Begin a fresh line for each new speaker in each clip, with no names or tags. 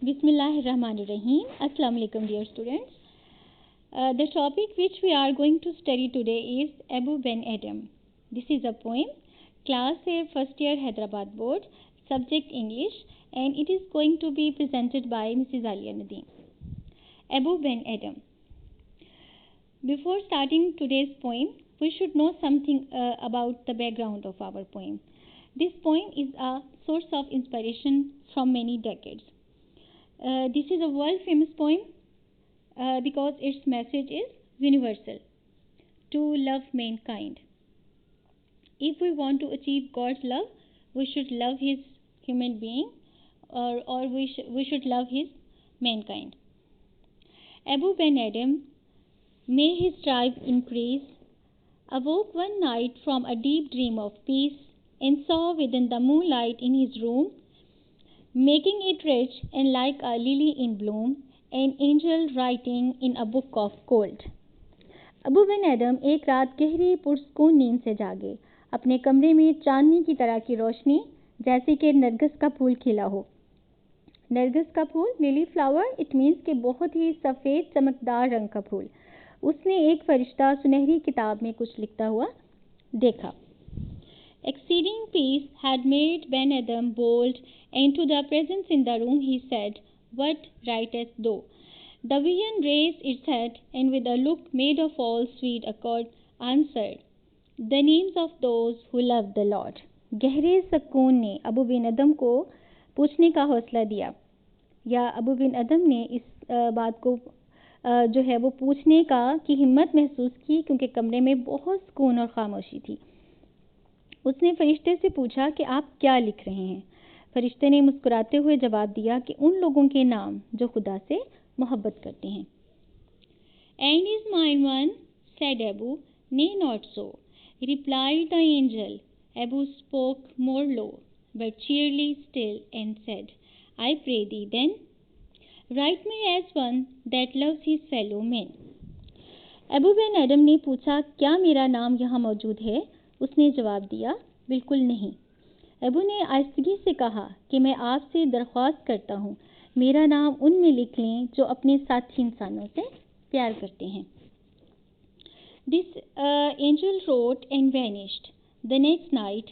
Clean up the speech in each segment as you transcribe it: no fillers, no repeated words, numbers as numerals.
Bismillahirrahmanirrahim. Assalamu alaikum, dear students. The topic which we are going to study today is Abu Ben Adam. This is a poem, Class A First Year Hyderabad Board, subject English, and it is going to be presented by Mrs. Alia Nadeem. Abu Ben Adam. Before starting today's poem, we should know something about the background of our poem. This poem is a source of inspiration from many decades. This is a world famous poem because its message is universal: to love mankind. If we want to achieve God's love, we should love His human being, or we should love His mankind. Abu Ben Adam, may his tribe increase, awoke one night from a deep dream of peace and saw within the moonlight in his room, making it rich and like a lily in bloom, an angel writing in a book of gold. Abou Ben Adhem एक रात गहरी पुरस्कून नींद से जागे। अपने कमरे में चांदनी की तरह की रोशनी, जैसे कि नरगिस का फूल खिला हो। नरगिस का फूल, लिली फ्लावर, इट मीन्स के बहुत ही सफ़ेद चमकदार रंग का फूल। उसने एक फरिश्ता सुनहरी किताब में कुछ लिखता हुआ देखा। Exceeding peace had made Ben Adam bold, and to the presence in the room he said, "What writest thou?" The vision raised its head, and with a look made of all sweet accord, answered, "The names of those who love the Lord." गहरे सुकून ने अबू बिन अदम को पूछने का हौसला दिया, या अबू बिन अदम ने इस बात को जो है वो पूछने का की हिम्मत महसूस की, क्योंकि कमरे में बहुत सुकून और खामोशी थी। उसने फरिश्ते से पूछा कि आप क्या लिख रहे हैं। फरिश्ते ने मुस्कुराते हुए जवाब दिया कि उन लोगों के नाम जो खुदा से मोहब्बत करते हैं। And is mine one, said Abu. Nay, not so, replied the angel. Abu spoke more low, but cheerily still, and said, I pray thee then, write me as one that loves his fellow men. Abou Ben Adhem ने पूछा, क्या मेरा नाम यहाँ मौजूद है? उसने जवाब दिया, बिल्कुल नहीं। अबू ने आहिस्तगी से कहा कि मैं आपसे दरख्वास्त करता हूँ, मेरा नाम उनमें लिख लें जो अपने साथी इंसानों से प्यार करते हैं। This angel wrote and vanished. The next night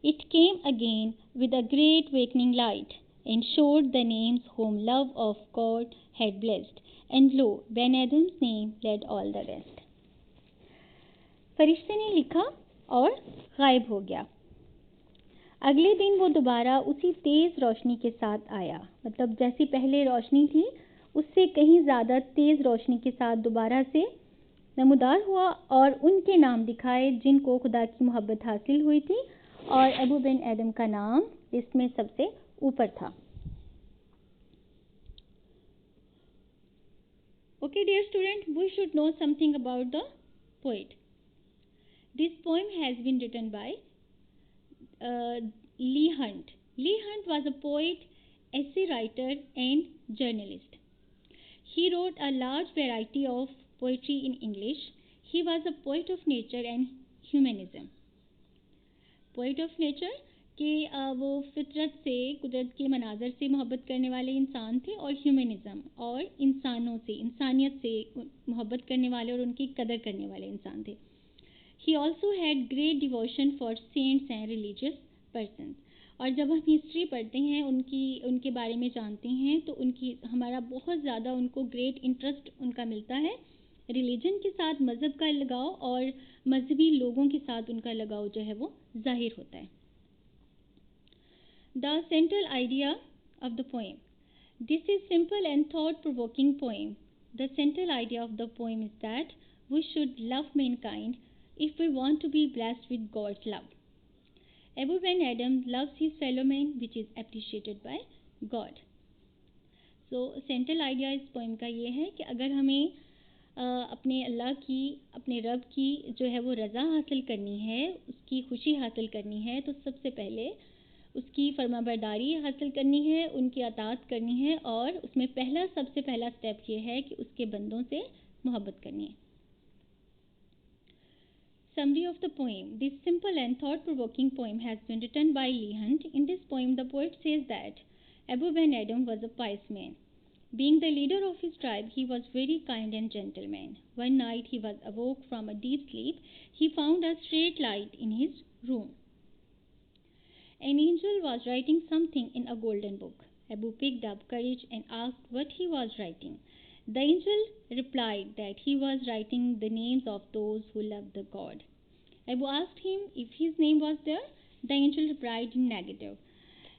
it came again with a great wakening light and showed the names whom love of God had blessed. And lo, Ben Adam's name led all the rest. फरिश्ते ने लिखा और गायब हो गया। अगले दिन वो दोबारा उसी तेज़ रोशनी के साथ आया, मतलब जैसी पहले रोशनी थी उससे कहीं ज़्यादा तेज़ रोशनी के साथ दोबारा से नमूदार हुआ और उनके नाम दिखाए जिनको खुदा की मोहब्बत हासिल हुई थी, और अबू बिन एडम का नाम इसमें सबसे ऊपर था। Okay, dear student, we should know something about the poet. This poem has been written by Leigh Hunt. Leigh Hunt was a poet, essay writer, and journalist. He wrote a large variety of poetry in English. He was a poet of nature and humanism. Poet of nature कि वो फितरत से, कुदरत के मनाजर से मोहब्बत करने वाले इंसान थे, और ह्यूमनिज़म और इंसानों से, इंसानियत से मोहब्बत करने वाले और उनकी कदर करने वाले इंसान थे। He also had great devotion for saints and religious persons. और जब हम हिस्ट्री पढ़ते हैं, उनके बारे में जानते हैं, तो उनकी हमारा बहुत ज़्यादा उनको ग्रेट इंटरेस्ट उनका मिलता है। रिलीजन के साथ मज़हब का लगाव और मजहबी लोगों के साथ उनका लगाव जो है वो जाहिर होता है। The central idea of the poem. This is simple and thought-provoking poem. The central idea of the poem is that we should love mankind if we want to be blessed with God's love. Abu Ben Adam loves his fellow man, which is appreciated by God. So central idea इस poem का ये है कि अगर हमें अपने अल्लाह की, अपने रब की जो है वो रज़ा हासिल करनी है, उसकी खुशी हासिल करनी है, तो सबसे पहले उसकी फरमाबरदारी हासिल करनी है, उनकी अताअत करनी है, और उसमें सबसे पहला स्टेप ये है कि उसके बंदों से मोहब्बत करनी है। Summary of the poem. This simple and thought-provoking poem has been written by Leigh Hunt. In this poem, the poet says that Abu ben Adam was a pious man. Being the leader of his tribe, he was very kind and gentle man. One night he was awoke from a deep sleep. He found a straight light in his room. An angel was writing something in a golden book. Abu picked up courage and asked what he was writing. The angel replied that he was writing the names of those who loved the God. Abu asked him if his name was there. The angel replied in negative.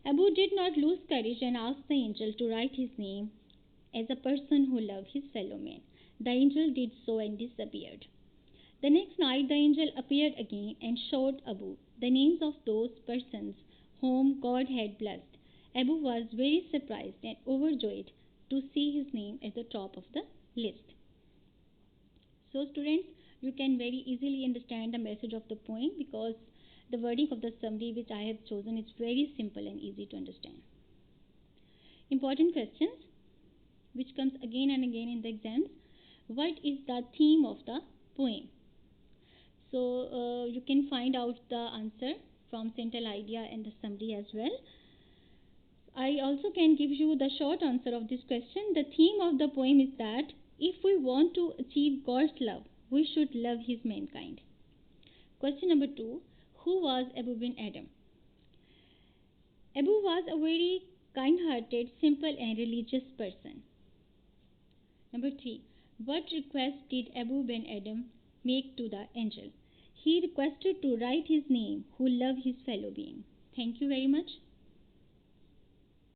Abu did not lose courage and asked the angel to write his name as a person who loved his fellow man. The angel did so and disappeared. The next night the angel appeared again and showed Abu the names of those persons whom God had blessed. Abu was very surprised and overjoyed to see his name at the top of the list. So, students, you can very easily understand the message of the poem because the wording of the summary which I have chosen is very simple and easy to understand. Important questions which comes again and again in the exams. What is the theme of the poem? So you can find out the answer from central idea and the summary as well. I also can give you the short answer of this question. The theme of the poem is that if we want to achieve God's love, we should love his mankind. Question number 2. Who was Abu bin Adam? Abu was a very kind-hearted, simple and religious person. Number 3. What request did Abu bin Adam make to the angel? He requested to write his name, who loved his fellow being. Thank you very much.